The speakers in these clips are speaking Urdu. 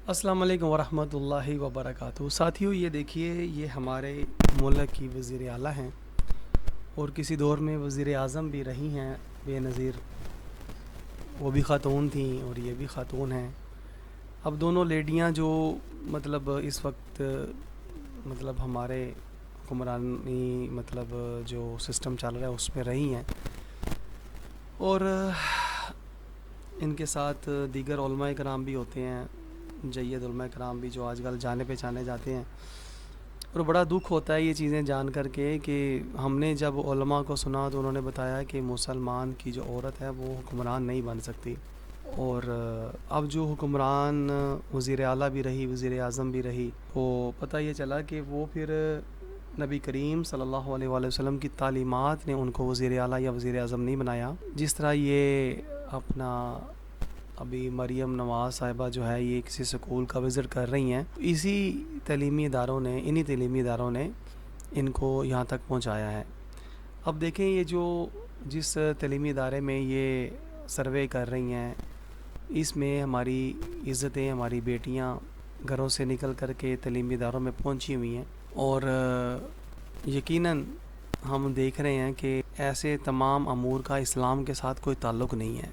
السلام علیکم ورحمۃ اللہ وبرکاتہ۔ ساتھیوں، یہ دیکھیے، یہ ہمارے ملک کی وزیر اعلیٰ ہیں اور کسی دور میں وزیر اعظم بھی رہی ہیں بے نظیر۔ وہ بھی خاتون تھیں اور یہ بھی خاتون ہیں۔ اب دونوں لیڈیاں جو اس وقت ہمارے حکمرانی جو سسٹم چل رہا ہے اس میں رہی ہیں، اور ان کے ساتھ دیگر علماء کرام بھی ہوتے ہیں، جید علماء کرام بھی، جو آج کل جانے پہچانے جاتے ہیں۔ اور بڑا دکھ ہوتا ہے یہ چیزیں جان کر کے کہ ہم نے جب علماء کو سنا تو انہوں نے بتایا کہ مسلمان کی جو عورت ہے وہ حکمران نہیں بن سکتی، اور اب جو حکمران وزیر اعلیٰ بھی رہی، وزیر اعظم بھی رہی، تو پتہ یہ چلا کہ وہ پھر نبی کریم صلی اللہ علیہ وآلہ وسلم کی تعلیمات نے ان کو وزیر اعلیٰ یا وزیر اعظم نہیں بنایا۔ جس طرح یہ اپنا ابھی مریم نواز صاحبہ جو ہے یہ کسی سکول کا وزٹ کر رہی ہیں، انہی تعلیمی اداروں نے ان کو یہاں تک پہنچایا ہے۔ اب دیکھیں، یہ جس تعلیمی ادارے میں یہ سروے کر رہی ہیں، اس میں ہماری عزتیں، ہماری بیٹیاں گھروں سے نکل کر کے تعلیمی اداروں میں پہنچی ہوئی ہیں، اور یقیناً ہم دیکھ رہے ہیں کہ ایسے تمام امور کا اسلام کے ساتھ کوئی تعلق نہیں ہے۔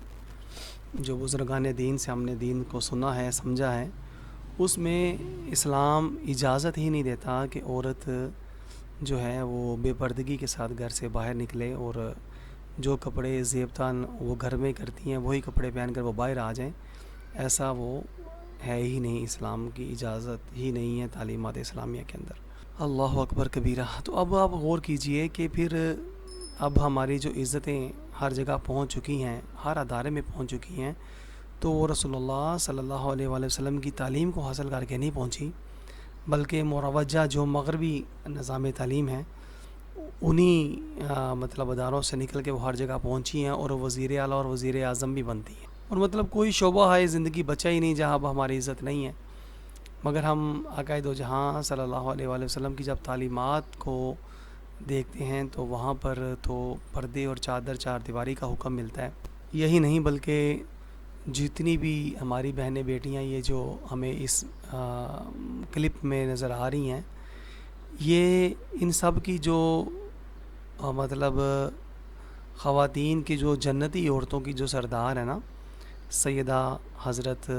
جو بزرگان دین سے ہم نے دین کو سنا ہے، سمجھا ہے، اس میں اسلام اجازت ہی نہیں دیتا کہ عورت جو ہے وہ بے پردگی کے ساتھ گھر سے باہر نکلے، اور جو کپڑے زیبتان وہ گھر میں کرتی ہیں وہی کپڑے پہن کر وہ باہر آ جائیں۔ ایسا وہ ہے ہی نہیں، اسلام کی اجازت ہی نہیں ہے تعلیمات اسلامیہ کے اندر۔ اللہ اکبر کبیرہ۔ تو اب آپ غور کیجئے کہ پھر اب ہماری جو عزتیں ہر جگہ پہنچ چکی ہیں، ہر ادارے میں پہنچ چکی ہیں، تو وہ رسول اللہ صلی اللہ علیہ وآلہ وسلم کی تعلیم کو حاصل کر کے نہیں پہنچی، بلکہ مروجہ جو مغربی نظام تعلیم ہے انہی اداروں سے نکل کے وہ ہر جگہ پہنچی ہیں، اور وزیر اعلیٰ اور وزیر اعظم بھی بنتی ہیں، اور کوئی شعبہ ہے زندگی بچا ہی نہیں جہاں اب ہماری عزت نہیں ہے۔ مگر ہم آقائے دو جہاں صلی اللہ علیہ وآلہ وسلم کی جب تعلیمات کو دیکھتے ہیں تو وہاں پر تو پردے اور چار دیواری کا حکم ملتا ہے۔ یہی نہیں بلکہ جتنی بھی ہماری بہنیں بیٹیاں یہ جو ہمیں اس کلپ میں نظر آ رہی ہیں، یہ ان سب کی جو خواتین کی جو جنتی عورتوں کی جو سردار ہے نا، سیدہ حضرت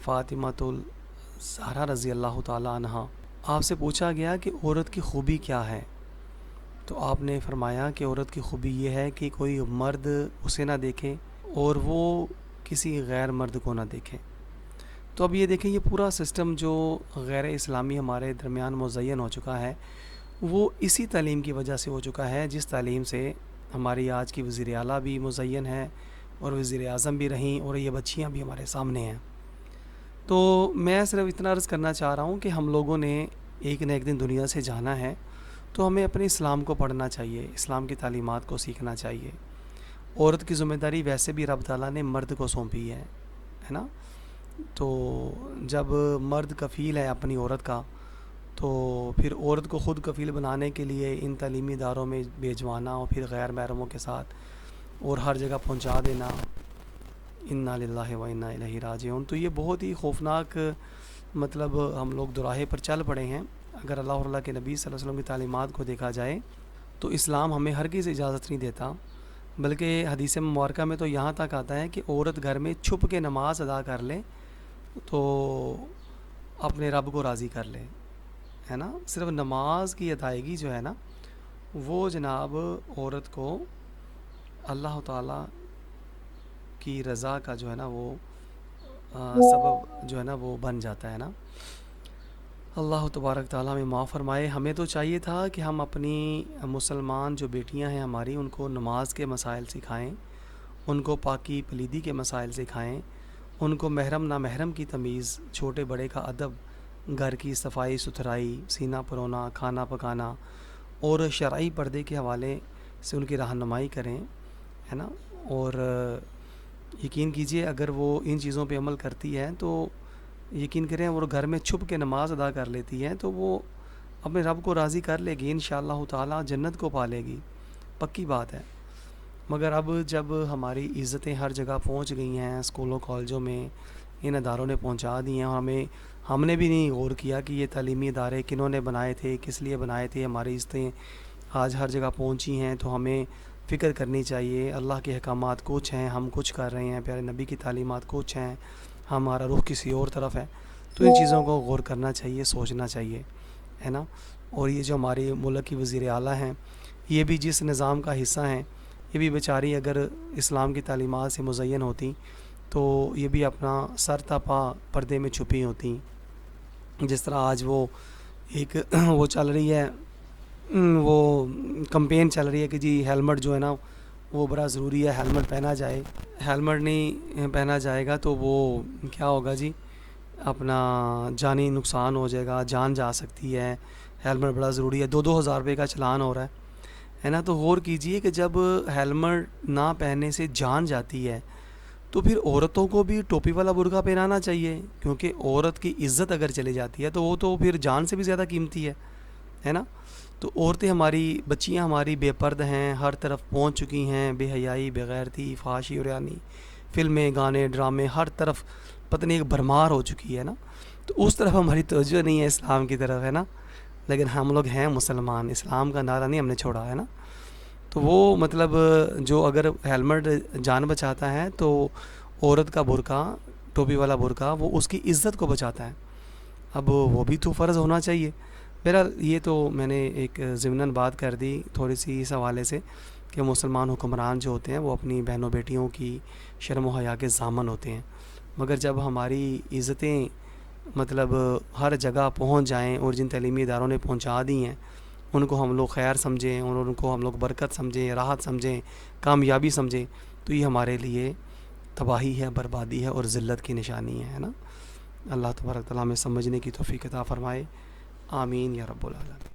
فاطمۃ الزہرا رضی اللہ تعالی عنہا، آپ سے پوچھا گیا کہ عورت کی خوبی کیا ہے، تو آپ نے فرمایا کہ عورت کی خوبی یہ ہے کہ کوئی مرد اسے نہ دیکھے اور وہ کسی غیر مرد کو نہ دیکھے۔ تو اب یہ دیکھیں، یہ پورا سسٹم جو غیر اسلامی ہمارے درمیان مزین ہو چکا ہے، وہ اسی تعلیم کی وجہ سے ہو چکا ہے، جس تعلیم سے ہماری آج کی وزیر اعلیٰ بھی مزین ہے اور وزیر اعظم بھی رہیں، اور یہ بچیاں بھی ہمارے سامنے ہیں۔ تو میں صرف اتنا عرض کرنا چاہ رہا ہوں کہ ہم لوگوں نے ایک نہ ایک دن دنیا سے جانا ہے، تو ہمیں اپنے اسلام کو پڑھنا چاہیے، اسلام کی تعلیمات کو سیکھنا چاہیے۔ عورت کی ذمہ داری ویسے بھی رب تعالیٰ نے مرد کو سونپی ہے نا۔ تو جب مرد کفیل ہے اپنی عورت کا، تو پھر عورت کو خود کفیل بنانے کے لیے ان تعلیمی اداروں میں بھیجوانا اور پھر غیر محرموں کے ساتھ اور ہر جگہ پہنچا دینا، انا للہ و انا الیہ راجعون، تو یہ بہت ہی خوفناک ہم لوگ دوراہے پر چل پڑے ہیں۔ اگر اللہ اور اللہ کے نبی صلی اللہ علیہ وسلم کی تعلیمات کو دیکھا جائے تو اسلام ہمیں ہرگز اجازت نہیں دیتا، بلکہ حدیث مبارکہ میں تو یہاں تک آتا ہے کہ عورت گھر میں چھپ کے نماز ادا کر لے تو اپنے رب کو راضی کر لے، ہے نا۔ صرف نماز کی ادائیگی جو ہے نا، وہ جناب عورت کو اللہ تعالیٰ کی رضا کا جو ہے نا وہ سبب جو ہے نا وہ بن جاتا ہے نا۔ اللہ تبارک تعالیٰ میں معاف فرمائے۔ ہمیں تو چاہیے تھا کہ ہم اپنی مسلمان جو بیٹیاں ہیں ہماری، ان کو نماز کے مسائل سکھائیں، ان کو پاکی پلیدی کے مسائل سکھائیں، ان کو محرم نامحرم کی تمیز، چھوٹے بڑے کا ادب، گھر کی صفائی ستھرائی، سینہ پرونا، کھانا پکانا، اور شرعی پردے کے حوالے سے ان کی رہنمائی کریں، ہے نا۔ اور یقین کیجئے اگر وہ ان چیزوں پہ عمل کرتی ہے تو یقین کریں وہ گھر میں چھپ کے نماز ادا کر لیتی ہے تو وہ اپنے رب کو راضی کر لے گی، انشاءاللہ تعالی جنت کو پا لے گی، پکی بات ہے۔ مگر اب جب ہماری عزتیں ہر جگہ پہنچ گئی ہیں، اسکولوں کالجوں میں ان اداروں نے پہنچا دی ہیں، اور ہم نے بھی نہیں غور کیا کہ یہ تعلیمی ادارے کنہوں نے بنائے تھے، کس لیے بنائے تھے۔ ہماری عزتیں آج ہر جگہ پہنچی ہیں، تو ہمیں فکر کرنی چاہیے۔ اللہ کے احکامات کچھ ہیں، ہم کچھ کر رہے ہیں، پیارے نبی کی تعلیمات کچھ ہیں، ہمارا رخ کسی اور طرف ہے۔ تو ان چیزوں کو غور کرنا چاہیے، سوچنا چاہیے، ہے نا۔ اور یہ جو ہماری ملک کی وزیر اعلیٰ ہیں، یہ بھی جس نظام کا حصہ ہیں، یہ بھی بیچاری اگر اسلام کی تعلیمات سے مزین ہوتی تو یہ بھی اپنا سر تا پا پردے میں چھپی ہوتی۔ جس طرح آج وہ ایک وہ چل رہی ہے، وہ کمپین چل رہی ہے کہ جی ہیلمٹ جو ہے نا وہ بڑا ضروری ہے، ہیلمٹ پہنا جائے۔ ہیلمٹ نہیں پہنا جائے گا تو وہ کیا ہوگا جی، اپنا جانی نقصان ہو جائے گا، جان جا سکتی ہے۔ ہیلمٹ بڑا ضروری ہے، 2,000 روپے کا چلان ہو رہا ہے نا۔ تو غور کیجئے کہ جب ہیلمٹ نہ پہننے سے جان جاتی ہے تو پھر عورتوں کو بھی ٹوپی والا برقع پہنانا چاہیے، کیونکہ عورت کی عزت اگر چلی جاتی ہے تو وہ تو پھر جان سے بھی زیادہ قیمتی ہے نا۔ تو عورتیں ہماری، بچیاں ہماری بے پرد ہیں، ہر طرف پہنچ چکی ہیں، بے حیائی، بے غیرتی، فحاشی اور یعنی فلمیں، گانے، ڈرامے، ہر طرف پتہ نہیں ایک بھرمار ہو چکی ہے نا۔ تو اس طرف ہماری توجہ نہیں ہے، اسلام کی طرف، ہے نا۔ لیکن ہم لوگ ہیں مسلمان، اسلام کا نعرہ نہیں ہم نے چھوڑا، ہے نا۔ تو وہ مطلب جو اگر ہیلمٹ جان بچاتا ہے تو عورت کا برقع، ٹوپی والا برقع، وہ اس کی عزت کو بچاتا ہے۔ اب وہ بھی تو فرض ہونا چاہیے۔ بہرحال یہ تو میں نے ایک ضمناً بات کر دی تھوڑی سی اس حوالے سے کہ مسلمان حکمران جو ہوتے ہیں وہ اپنی بہنوں بیٹیوں کی شرم و حیا کے ضامن ہوتے ہیں، مگر جب ہماری عزتیں مطلب ہر جگہ پہنچ جائیں اور جن تعلیمی اداروں نے پہنچا دی ہیں ان کو ہم لوگ خیر سمجھیں اور ان کو ہم لوگ برکت سمجھیں، راحت سمجھیں، کامیابی سمجھیں، تو یہ ہمارے لیے تباہی ہے، بربادی ہے اور ذلت کی نشانی ہے نا۔ اللہ تبارک تعالیٰ ہمیں سمجھنے کی توفیق عطا فرمائے، آمین یا رب العالمین۔